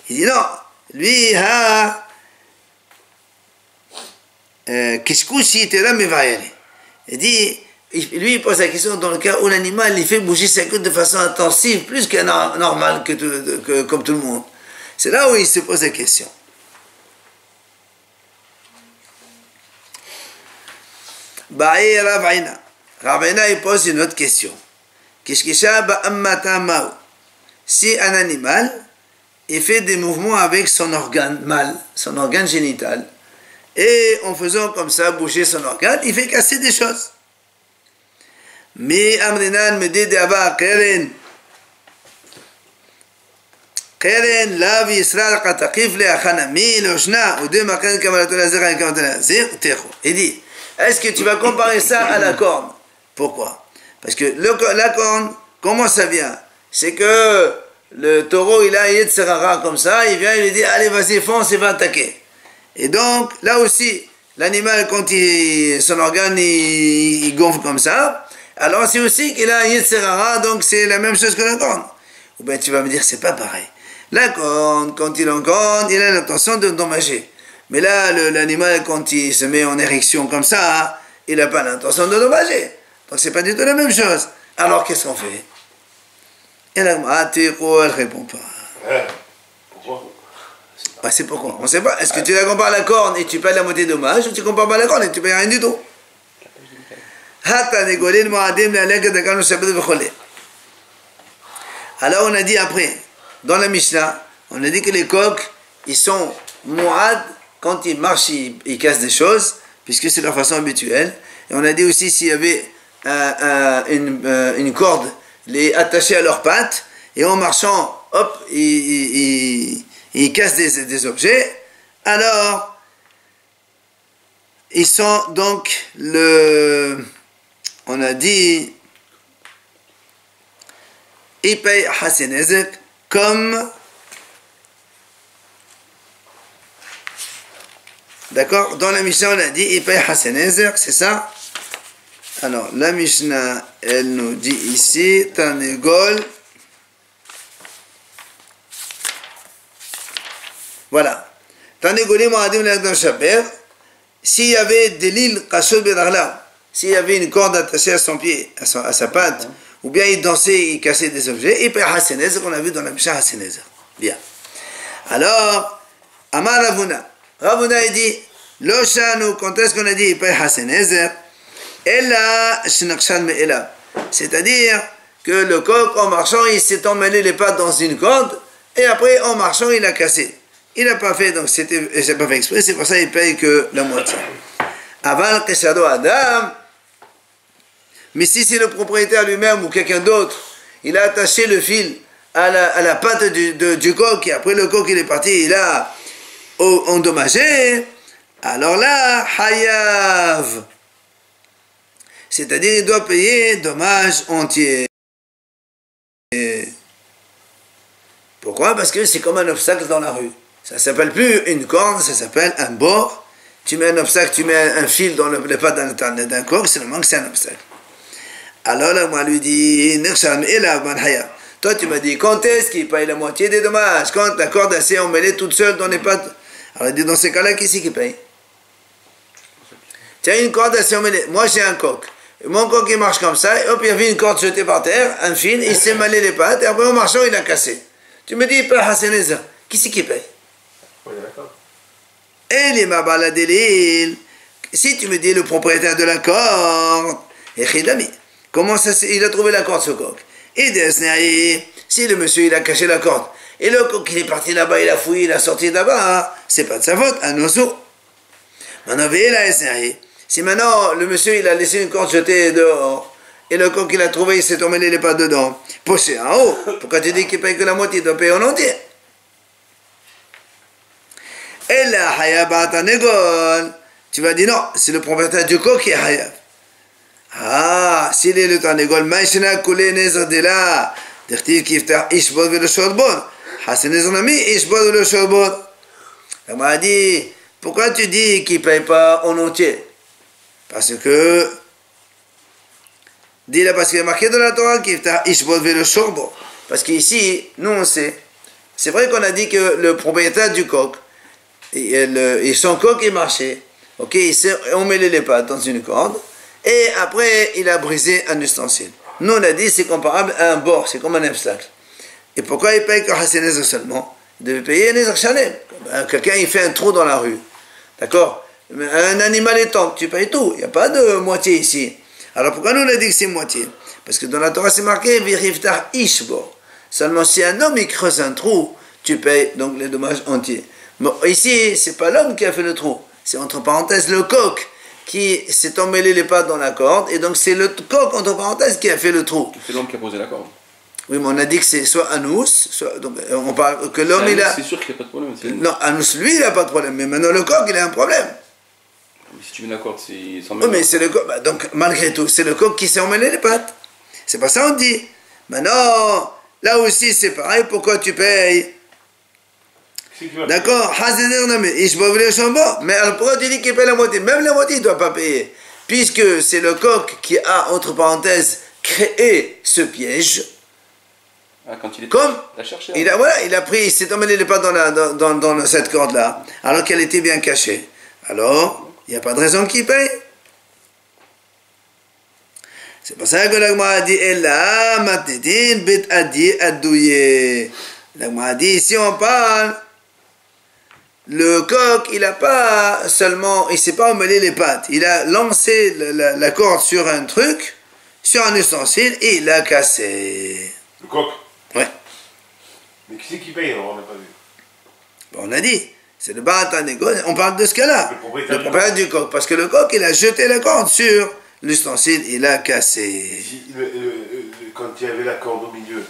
Il dit non. Lui, il dit, lui il pose la question dans le cas où l'animal il fait bouger sa queue de façon intensive, plus que normal comme tout le monde. C'est là où il se pose la question. Ravina il pose une autre question. Si un animal il fait des mouvements avec son organe mâle, son organe génital, et en faisant comme ça bouger son organe, il fait casser des choses. Mais Amrinan me dit d'abord Keren la Israël qatakif le achanami le shna ou de makan kamalat lazir kamalat lazir techo. Il dit, est-ce que tu vas comparer ça à la corne? Pourquoi? Parce que la corne, comment ça vient? C'est que le taureau il a un yetzerara comme ça, il vient, il lui dit allez vas-y fonce et va attaquer. Et donc, là aussi, l'animal, quand son organe il gonfle comme ça, alors c'est aussi qu'il a un yetzerara, donc c'est la même chose que la corne. Ou bien tu vas me dire, c'est pas pareil. La corne, quand il encorne, il a l'intention d'endommager. Mais là, l'animal, quand il se met en érection comme ça, il n'a pas l'intention d'endommager. Donc c'est pas du tout la même chose. Alors qu'est-ce qu'on fait? Et là, elle répond pas. Pourquoi? Bah c'est pourquoi? On ne sait pas. Est-ce que tu la compares à la corne et tu payes la moitié de dommage, ou tu compares pas à la corne et tu payes rien du tout? Alors on a dit après, dans la Mishnah, on a dit que les coqs, ils sont mu'ad, quand ils marchent, ils cassent des choses, puisque c'est leur façon habituelle. Et on a dit aussi s'il y avait une corde les attachée à leurs pattes, et en marchant, hop, ils cassent des objets, alors ils sont donc on a dit ils payent Hasenezek comme, d'accord, dans la Mishnah on a dit ils payent Hasenezek, c'est ça? Alors la Mishnah elle nous dit ici Tanegol. Voilà. S'il y avait des lil qashod bedarla, s'il y avait une corde attachée à son pied, à sa patte, ou bien il dansait, il cassait des objets, il paye Hasenezer, qu'on a vu dans la Mishnah Hasenezer. Bien. Alors, Amar Ravuna. Ravuna il dit, Lo shanu, quand est-ce qu'on a dit il paye Hasenezer? Ella shnakshan me ela. C'est-à-dire que le coq, en marchant, il s'est emmêlé les pattes dans une corde, et après, en marchant, il a cassé. Il n'a pas fait, donc c'est pas fait exprès, c'est pour ça qu'il paye que la moitié. Aval Keshado Adam. Mais si c'est le propriétaire lui-même ou quelqu'un d'autre, il a attaché le fil à la patte du coq, et après le coq il est parti, il a endommagé, alors là, Hayav. C'est-à-dire, il doit payer dommage entier. Pourquoi? Parce que c'est comme un obstacle dans la rue. Ça ne s'appelle plus une corde, ça s'appelle un bord. Tu mets un obstacle, tu mets un fil dans les pattes d'un coq, c'est normal que c'est un obstacle. Alors là, moi, lui dit, toi, tu m'as dit, quand est-ce qu'il paye la moitié des dommages? Quand la corde s'est emmêlée toute seule dans les pattes. Alors il dit, dans ces cas-là, qui c'est qui paye? Tiens, une corde s'est emmêlée. Moi, j'ai un coq. Mon coq, il marche comme ça, et hop, il y avait une corde jetée par terre, un fil, il s'est mêlé les pattes, et après, en marchant, il a cassé. Tu me dis, il paye Hassaneza. Qui c'est qui paye? Oui, d'accord. Et les mabaladélil. Si tu me dis le propriétaire de la corde, et Khidami, comment ça, il a trouvé la corde, ce coq? Et Desnaï, si le monsieur, il a caché la corde, et le coq, il est parti là-bas, il a fouillé, il a sorti là-bas, c'est pas de sa faute, un oiseau. Maintenant, si maintenant le monsieur il a laissé une corde jetée dehors et le coq il a trouvé, il s'est emmêlé les pattes dedans, poché en haut, pourquoi tu dis qu'il paye que la moitié, il doit payer en entier? Et là, Hayabat Negol, tu vas dire non, c'est le propriétaire du coq qui est Hayab. Ah, s'il est le Tanegol, Maïshna Koulé Nezar de là, Dirtiv Kiftar Ishbod ve le Shodbon, Hassan Nezanami Ishbod ve le Shodbon. Elle m'a dit, pourquoi tu dis qu'il ne paye pas en entier? Parce que, dis là, parce qu'il est marqué dans la Torah qu'il t'a ishbod ve le shorbo. Parce qu'ici, nous on sait, c'est vrai qu'on a dit que le propriétaire du coq, et son coq est marché, ok, il s'est emmêlé les pattes dans une corde, et après il a brisé un ustensile. Nous on a dit c'est comparable à un bord, c'est comme un obstacle. Et pourquoi il paye que Hassanez seulement? Il devait payer un Nezar Shalem. Quelqu'un il fait un trou dans la rue, d'accord? Un animal étant, tu payes tout, il n'y a pas de moitié ici. Alors pourquoi nous on a dit que c'est moitié? Parce que dans la Torah c'est marqué Viriftar Ishbo. Seulement si un homme il creuse un trou, tu payes donc les dommages entiers. Mais ici, c'est pas l'homme qui a fait le trou, c'est entre parenthèses le coq qui s'est emmêlé les pattes dans la corde, et donc c'est le coq entre parenthèses qui a fait le trou. C'est l'homme qui a posé la corde. Oui, mais on a dit que c'est soit Anous, soit, donc on parle que l'homme il a. C'est sûr qu'il n'y a pas de problème. Non, Anous lui il n'a pas de problème, mais maintenant le coq il a un problème. Mais si tu mets la corde, c'est sans Oui, mais c'est le coq, bah, donc malgré tout, c'est le coq qui s'est emmêlé les pattes. C'est pas ça on dit. Maintenant, là aussi c'est pareil, pourquoi tu payes? D'accord, mais alors pourquoi tu dis qu'il paye la moitié? Même la moitié il ne doit pas payer, puisque c'est le coq qui a, entre parenthèses, créé ce piège. Ah, quand il est comme cherché, il a, voilà, il a pris, il s'est emmêlé les pattes dans cette corde-là, alors qu'elle était bien cachée. Alors, il n'y a pas de raison qu'il paye. C'est pour ça que l'Agma a dit Ella matidin bit adi adouye. L'Agma a dit ici on parle. Le coq, il n'a pas seulement, il ne s'est pas emmêlé les pattes, il a lancé la corde sur un truc, sur un ustensile, et il l'a cassé. Le coq? Ouais. Mais qui c'est qui paye alors? On n'a pas vu. Bon, on a dit, c'est le Baratánego, on parle de ce cas-là. Le propriétaire du coq, parce que le coq, il a jeté la corde sur l'ustensile, il l'a cassé. Quand il y avait la corde au milieu,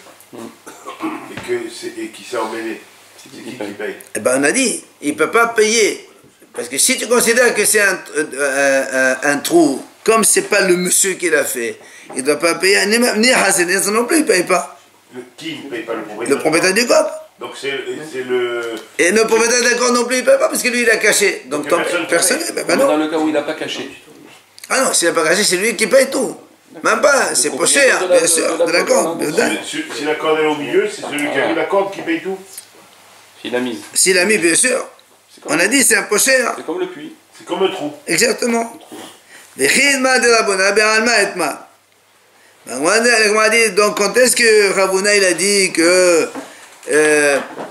et qui s'est emmêlé, c'est qui paye? Eh ben on a dit, il ne peut pas payer. Parce que si tu considères que c'est un trou, comme ce n'est pas le monsieur qui l'a fait, il ne doit pas payer, ni Hassanez non plus, il ne paye pas. Qui ne paye pas? Le propriétaire? Le propriétaire du coq. Donc c'est le... Et le propriétaire du coq non plus, il ne paye pas, parce que lui, il a caché. Donc personne ne paye. Dans le cas où il n'a pas caché. Ah non, s'il n'a pas caché, c'est lui qui paye tout. Même pas, c'est pas cher, bien sûr, de la corde. Si la corde est au milieu, c'est celui qui a mis la corde qui paye tout? S'il a mis. S'il a mis, bien sûr. On a dit, c'est un peu cher. C'est comme le puits. C'est comme le trou. Exactement. Donc, quand est-ce que Ravuna il a dit que.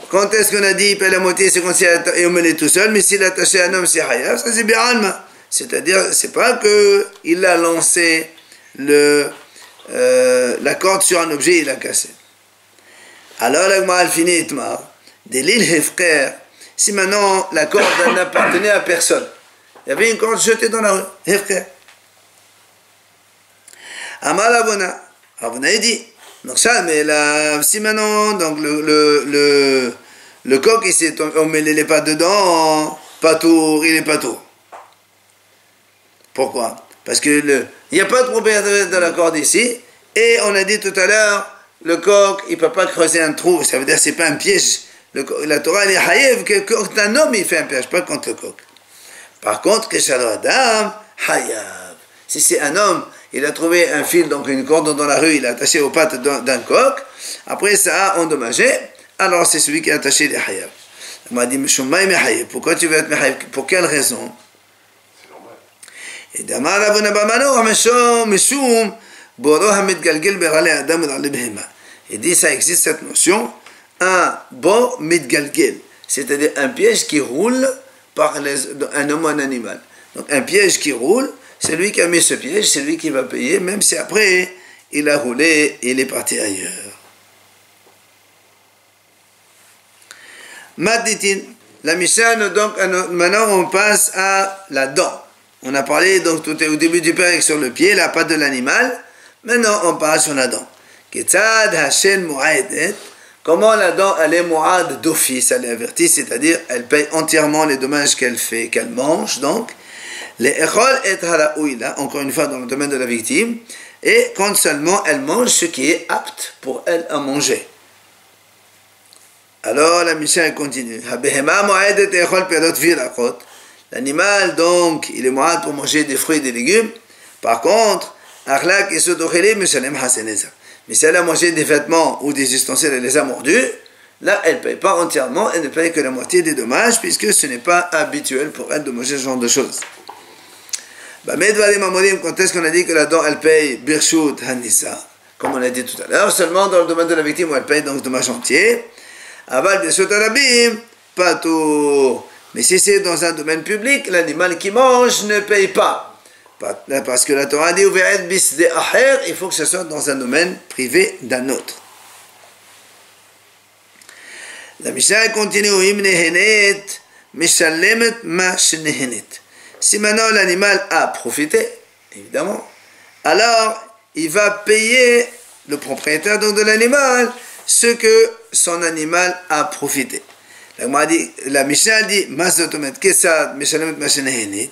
Quand est-ce qu'on a dit il paye la moitié, c'est quand il est tout seul, mais s'il a attaché un homme, c'est Hayav, ça c'est bien Alma. C'est-à-dire, c'est pas qu'il a lancé la corde sur un objet, il a cassé. Alors la Gemara finit Itmar, des l'île Hefker, si maintenant la corde n'appartenait à personne, il y avait une corde jetée dans la rue, Hefker. Amar Ravuna, Ravuna il dit, donc ça, mais là, si maintenant, donc le coq, on met les pattes dedans, pas tour, il est pas tour. Pourquoi? Parce que il n'y a pas de propriétaire de la corde ici, et on a dit tout à l'heure, le coq, il ne peut pas creuser un trou, ça veut dire que ce n'est pas un piège. La Torah, elle est haïev, que quand un homme, il fait un piège, pas contre le coq. Par contre, que Shalo Adam, haïev. Si c'est un homme, il a trouvé un fil, donc une corde dans la rue, il a attaché aux pattes d'un coq, après ça a endommagé, alors c'est celui qui a attaché les haïev. On m'a dit, pourquoi tu veux être mehaïev? Pour quelle raison? Et d'amar Ravuna b'mano, mishum, il dit ça existe cette notion, un bo mitgalgel, c'est-à-dire un piège qui roule par un homme ou un animal. Donc un piège qui roule, c'est lui qui a mis ce piège, c'est lui qui va payer, même si après il a roulé et il est parti ailleurs. Maditin, la Mishnah, donc maintenant on passe à la dent. On a parlé donc tout au début du père sur le pied, la patte de l'animal. Maintenant, on parle sur la dent. Comment la dent, elle est mu'ad d'office, elle est avertie, c'est-à-dire elle paye entièrement les dommages qu'elle fait, qu'elle mange, donc. Les echol et haraouila, encore une fois dans le domaine de la victime, et quand seulement elle mange ce qui est apte pour elle à manger. Alors la Mishnah continue. L'animal, donc, il est mu'ad pour manger des fruits et des légumes. Par contre, mais si elle a mangé des vêtements ou des ustensiles, elle les a mordus, là, elle ne paye pas entièrement, elle ne paye que la moitié des dommages, puisque ce n'est pas habituel pour elle de manger ce genre de choses. Quand est-ce qu'on a dit que la dent, elle paye Birshut Hanissa, comme on a dit tout à l'heure, seulement dans le domaine de la victime où elle paye donc dommage entier. Aval Birshut Arabim, pas tout. Mais si c'est dans un domaine public, l'animal qui mange ne paye pas. Parce que la Torah dit il faut que ce soit dans un domaine privé d'un autre. La Mishnah continue. Si maintenant l'animal a profité, évidemment, alors il va payer le propriétaire donc de l'animal ce que son animal a profité. La Mishnah dit Kesad Meshalemet Mashenehenit.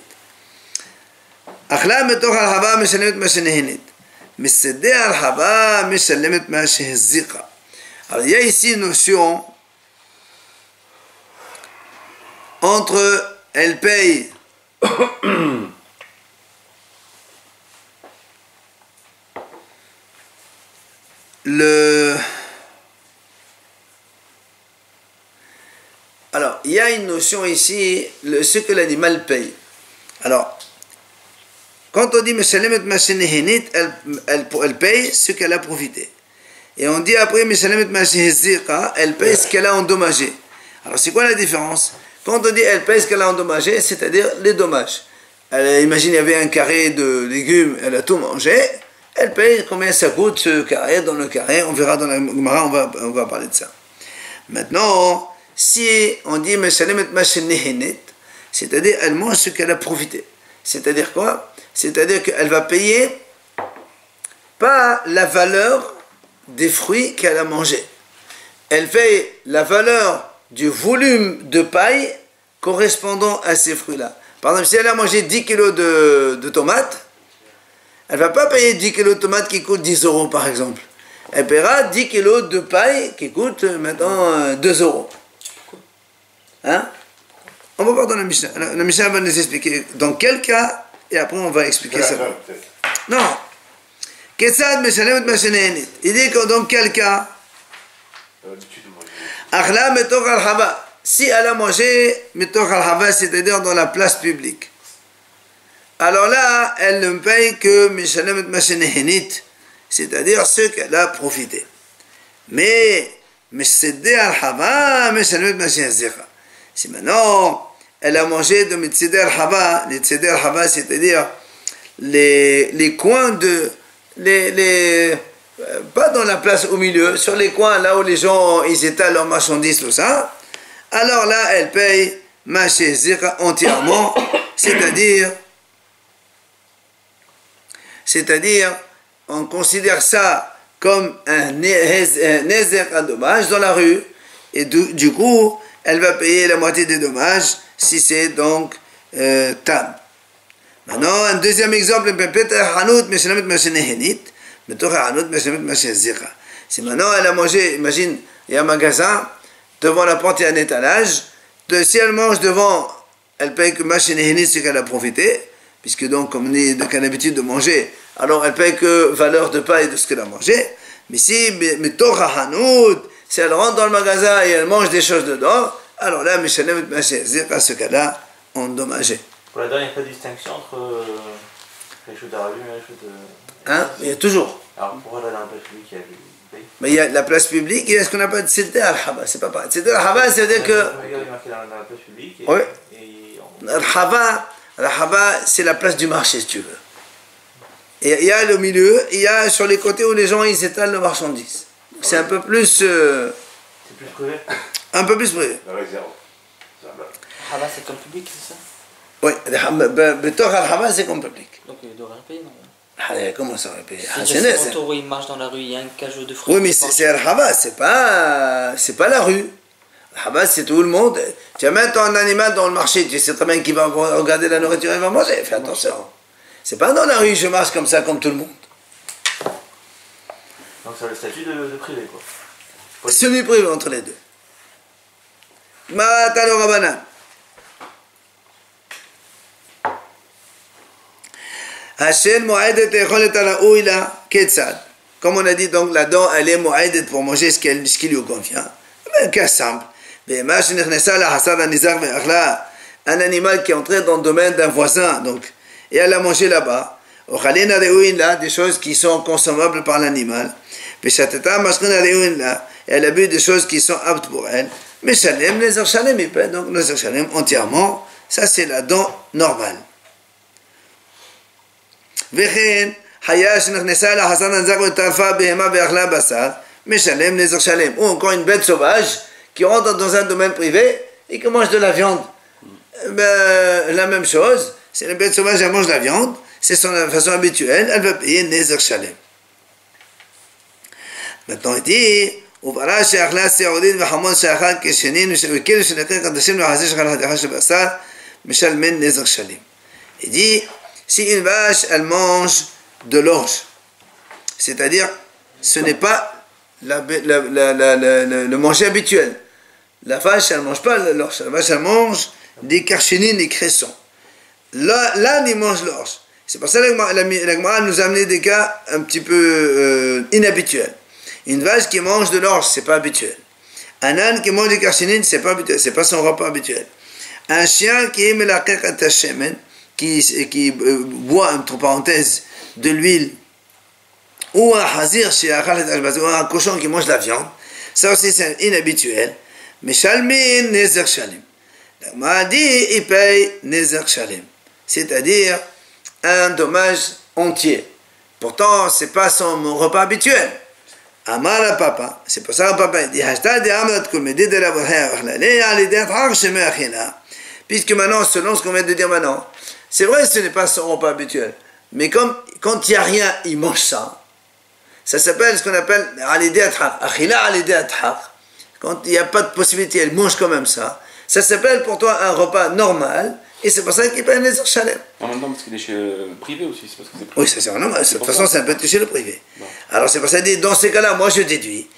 אכלה מתוך הרחבה משלמת מה שנהנית. משדה הרחבה משלמת מה שהזיqa. Alors il y a ici une notion entre elle paye Alors il y a une notion ici, ce que l'animal paye. Alors quand on dit elle paye ce qu'elle a profité. Et on dit après elle paye ce qu'elle a endommagé. Alors c'est quoi la différence? Quand on dit elle paye ce qu'elle a endommagé, c'est-à-dire les dommages. Imagine il y avait un carré de légumes, elle a tout mangé. Elle paye combien ça coûte ce carré. Dans le carré, on verra dans la Gemara, on va parler de ça. Maintenant, si on dit c'est-à-dire elle mange ce qu'elle a profité. C'est-à-dire quoi? C'est-à-dire qu'elle va payer pas la valeur des fruits qu'elle a mangés. Elle paye la valeur du volume de paille correspondant à ces fruits-là. Par exemple, si elle a mangé 10 kilos de tomates, elle ne va pas payer 10 kilos de tomates qui coûtent 10 euros par exemple. Elle paiera 10 kilos de paille qui coûtent maintenant 2 euros. Hein? On va voir dans la Mishnah. La Mishnah va nous expliquer dans quel cas, et après on va expliquer ça. Non. Ketsad meshalem et mashenehenit. Il dit que dans quel cas, Akhla metoch al-haba. Si elle a mangé metoch al-haba, c'est-à-dire dans la place publique. Alors là, elle ne paye que meshalem et mashenehenit, c'est-à-dire ce qu'elle a profité. Mais messedeh al-haba, meshalem et mashenehenit. Si maintenant elle a mangé de Mitzideh al-Haba, les Tzideh al-Haba, c'est-à-dire les coins de pas dans la place au milieu, sur les coins, là où les gens ils étalent leurs marchandises, tout ça, alors là, elle paye Maché Zira entièrement, c'est-à-dire, on considère ça comme un nézer, un dommage dans la rue, et du coup, elle va payer la moitié des dommages si c'est donc tam. Maintenant, un deuxième exemple, si maintenant elle a mangé, imagine, il y a un magasin, devant la porte il y a un étalage, si elle mange devant, elle paye que machénéhénit, c'est qu'elle a profité, puisque donc, comme on a l'habitude de manger, alors elle paye que valeur de paille de ce qu'elle a mangé. Mais si, si elle rentre dans le magasin et elle mange des choses dedans, alors là, à ce cas-là, endommagé. Pour la dent, il n'y a pas de distinction entre les choses d'Arabie et les choses de... Hein? Il y a toujours. Alors pourquoi là, dans la place publique, il y a des... Mais il y a la place publique, il y a ce qu'on appelle Tzidé al-Haba, c'est pas pareil. Tzidé al-Haba, c'est-à-dire que... Il est marqué dans la place publique et... Oui. Et Al-Haba, c'est la place du marché, si tu veux. Et il y a le milieu, il y a sur les côtés où les gens ils étalent leurs marchandises. C'est un peu plus... c'est plus privé. Un peu plus privé. La réserve. Haba, c'est comme public, c'est ça? Oui, Betor al-Haba, c'est comme public. Donc il doit rien payer, non? Comment ça va payer? C'est son taureau, il marche dans la rue, il y a un cajot de fruits. Oui, mais c'est al-Haba, c'est pas la rue. Al-Haba, c'est tout le monde. Tu as même ton animal dans le marché, tu sais très bien qu'il va regarder la nourriture et va manger. Fais attention. C'est pas dans la rue, je marche comme ça, comme tout le monde. Donc c'est le statut de privé, quoi. Semi-privé entre les deux. Matalo Rabanan. Hachem Moaedet Echolet ala Ouila Ketzad. Comme on a dit, donc la dent, elle est Moaedet pour manger ce qui lui convient. Un cas simple. Un animal qui est entré dans le domaine d'un voisin, donc, et elle a mangé là-bas. Des choses qui sont consommables par l'animal. Et elle a bu des choses qui sont aptes pour elle. Mais Shalem, les Shalem, il paie donc les Shalem entièrement. Ça, c'est la dent normale. וכן, חיה שנכנסה לחסן הנזק וטרפה בהמה ואכלה בשר, משלם נזק שלם. Ou encore une bête sauvage qui rentre dans un domaine privé et qui mange de la viande. La même chose, si la bête sauvage elle mange de la viande, c'est son façon habituelle, elle va payer nezek shalem. Maintenant il dit, וברה שאכלה שעודית וחמון שאכל כשנין וכאילו שנקרא קדשים לחזה שכל חתיכה של בשר, משלם נזק שלם. Il dit, si une vache, elle mange de l'orge, c'est-à-dire, ce n'est pas le manger habituel. La vache, elle ne mange pas l'orge. La vache, elle mange des carchinines, des cressons. L'âne, il mange l'orge. C'est pour ça que la Gemara nous a amené des cas un petit peu inhabituels. Une vache qui mange de l'orge, c'est pas habituel. Un âne qui mange des carchinines, c'est pas habituel. C'est pas son repas habituel. Un chien qui aime la kakatashemen, qui boit, entre parenthèses, de l'huile, ou un hazir, ou un cochon qui mange de la viande, ça aussi c'est inhabituel. Mais shalmin nezer shalim. La Gemara dit, il paye nezer shalim, c'est-à-dire un dommage entier. Pourtant, c'est pas son repas habituel. Amar papa, c'est pour ça que papa dit, puisque maintenant, selon ce qu'on vient de dire maintenant, c'est vrai que ce n'est pas son repas habituel, mais comme quand il n'y a rien, il mange ça. Ça s'appelle ce qu'on appelle achila alidé athar. Quand il n'y a pas de possibilité, elle mange quand même ça. Ça s'appelle pour toi un repas normal, et c'est pour ça qu'il paye les chalem. En même temps, parce qu'il est chez le privé aussi, c'est parce que c'est privé. Oui, ça c'est normal. De toute façon, ça peut être chez le privé. Bon. Alors c'est pour ça que dans ces cas-là, moi je déduis.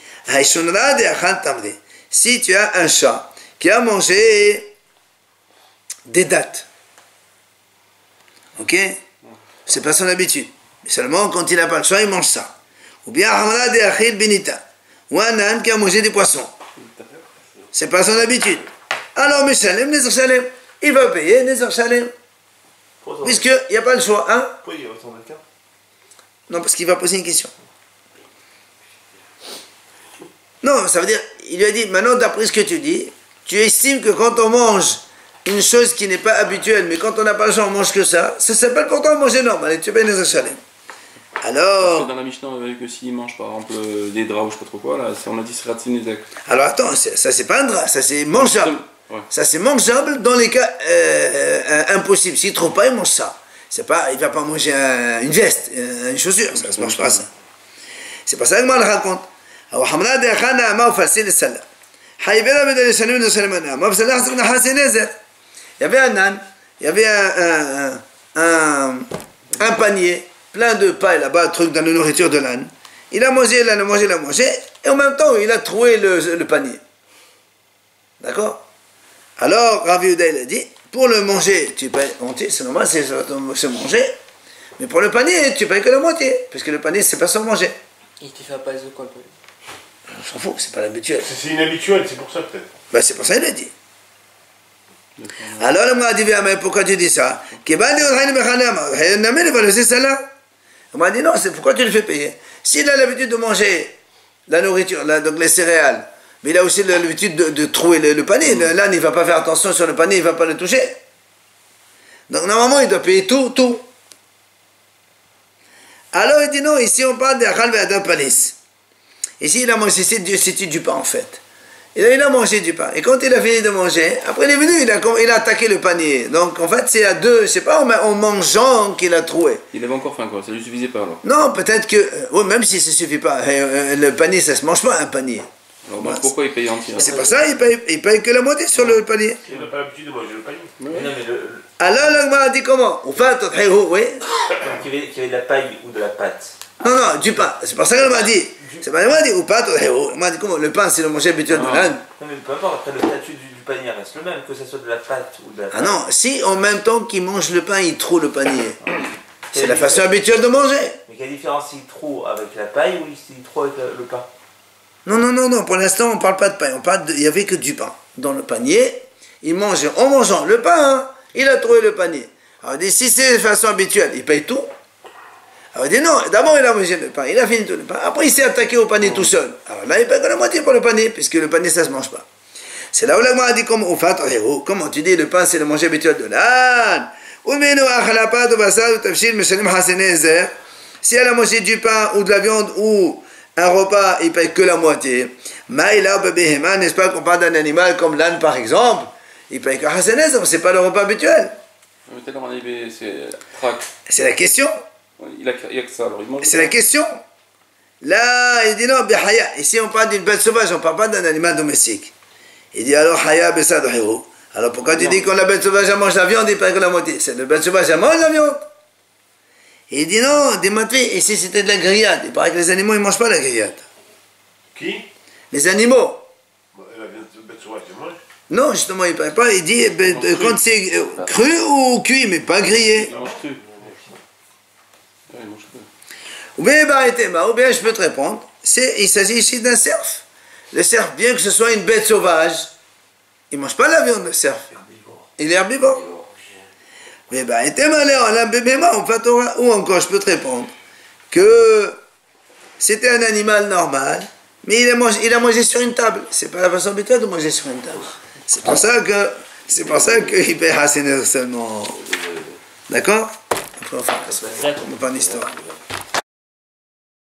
Si tu as un chat qui a mangé des dattes, ok, c'est pas son habitude. Mais seulement quand il n'a pas le choix, il mange ça. Ou bien ou un âne qui a mangé des poissons. C'est pas son habitude. Alors, Meshalem, Nezar Shalem, il va payer Nezar Shalem. Puisqu'il n'y a pas le choix, hein? Pourquoi il retourne le cas? Non, parce qu'il va poser une question. Non, ça veut dire, il lui a dit, maintenant d'après ce que tu dis, tu estimes que quand on mange une chose qui n'est pas habituelle, mais quand on n'a pas le choix, on mange que ça s'appelle pourtant manger normal, et tu payes Nezar Shalem. Alors, dans la Mishnah, on avait que s'il mange par exemple des draps ou je sais pas trop quoi, là, on a dit Srat Sinezek. alors attends, ça c'est pas un drap, ça c'est mangeable. Ouais. Ça c'est mangeable dans les cas impossibles. S'il ne trouve pas, il mange ça. C'est pas, il va pas manger une veste, une chaussure, ça se mange pas ça. C'est pas ça que moi le raconte. Alors, Hamna de Khana ma facile le salat. Haïbela me donne chanou de salamana. Ma facile la na hasenezer. Il y avait un âne, il y avait un panier plein de paille là-bas, truc dans la nourriture de l'âne. Il a mangé, il a mangé, il a mangé, et en même temps, il a troué le panier. D'accord? Alors, Rav Yehuda, il a dit, pour le manger, tu payes entier, c'est normal, c'est se manger, mais pour le panier, tu payes que la moitié, parce que le panier, c'est pas sans manger. Il était fait à base de quoi le panier? On s'en fout, c'est pas l'habituel. C'est inhabituel, c'est pour ça peut-être. Ben, c'est pour ça qu'il a dit. Alors, le m'a dit, mais pourquoi tu dis ça? On m'a dit, non, c'est pourquoi tu le fais payer? S'il a l'habitude de manger la nourriture, donc les céréales, mais il a aussi l'habitude de trouer le panier. L'âne, il ne va pas faire attention sur le panier, il ne va pas le toucher. Donc, normalement, il doit payer tout. Alors, il dit non, ici, on parle d'Achal Ve'adam Panis. Ici, il a mangé, c'était du pain, en fait. Il a mangé du pain. Et quand il a fini de manger, après, il est venu, il a attaqué le panier. Donc, en fait, c'est à deux, c'est pas en mangeant qu'il a troué. Il avait encore faim, quoi, ça lui suffisait pas alors. Non, peut-être que, même si ça ne suffit pas, le panier, ça ne se mange pas, un panier. Alors, donc, pourquoi il paye entier? C'est pas ça, il paye que la moitié sur le panier. Il n'a pas l'habitude de manger le panier. Mais non, mais Alors, là, on m'a dit comment? Ou pas, oui. donc, il y avait de la paille ou de la pâte. Non, du pain. C'est pour ça qu'elle m'a dit. C'est pas elle m'a dit, ou pas, on m'a dit comment? Le pain, c'est le manger habituel de l'âne. Non, mais peu importe, après le statut du panier reste le même, que ce soit de la pâte ou de la pâte. Ah non, si en même temps qu'il mange le pain, il trouve le panier. C'est la façon habituelle de manger. Mais quelle différence s'il trouve avec la paille ou s'il trouve avec le pain? Non, pour l'instant, on ne parle pas de pain. Il n'y avait que du pain dans le panier. Il mangeait, en mangeant le pain, il a trouvé le panier. Alors, il dit, si c'est de façon habituelle, il paye tout. Alors, il dit non, d'abord il a mangé le pain, il a fini tout le pain. Après, il s'est attaqué au panier tout seul. Alors là, il paye que la moitié pour le panier, puisque le panier, ça ne se mange pas. C'est là où la a dit, comment tu dis, le pain, c'est le manger habituel de l'âne. Si elle a mangé du pain ou de la viande ou un repas, il paye que la moitié. N'est-ce pas qu'on parle d'un animal comme l'âne par exemple, il paye que Hasanez, c'est pas le repas habituel. C'est la question. Il a que ça, alors il mange. C'est la question. Là, il dit non, Bihaya. Ici, on parle d'une bête sauvage, on ne parle pas d'un animal domestique. Il dit alors, Haya, Bessad, Hiro. Alors pourquoi tu dis quand la bête sauvage elle mange la viande, il paye que la moitié? C'est la bête sauvage, elle mange la viande. Et il dit non, dématé, ici c'était de la grillade. Il paraît que les animaux, ils ne mangent pas la grillade. Qui? Les animaux. La bête sauvage, elle mange. Non, justement, il ne paye pas. Il dit quand c'est cru ou cuit, mais pas grillé. Il mange cru. Ouais, il mange cru. Ou bien je peux te répondre, il s'agit ici d'un cerf. Le cerf, bien que ce soit une bête sauvage, il ne mange pas la viande, le cerf. Il est herbivore. Mais en fait, ou encore, je peux te répondre que c'était un animal normal, mais il a mangé sur une table. C'est pas la façon habituelle de manger sur une table. C'est pour ça qu'il paye Hassan seulement. D'accord? Après, on va faire une histoire.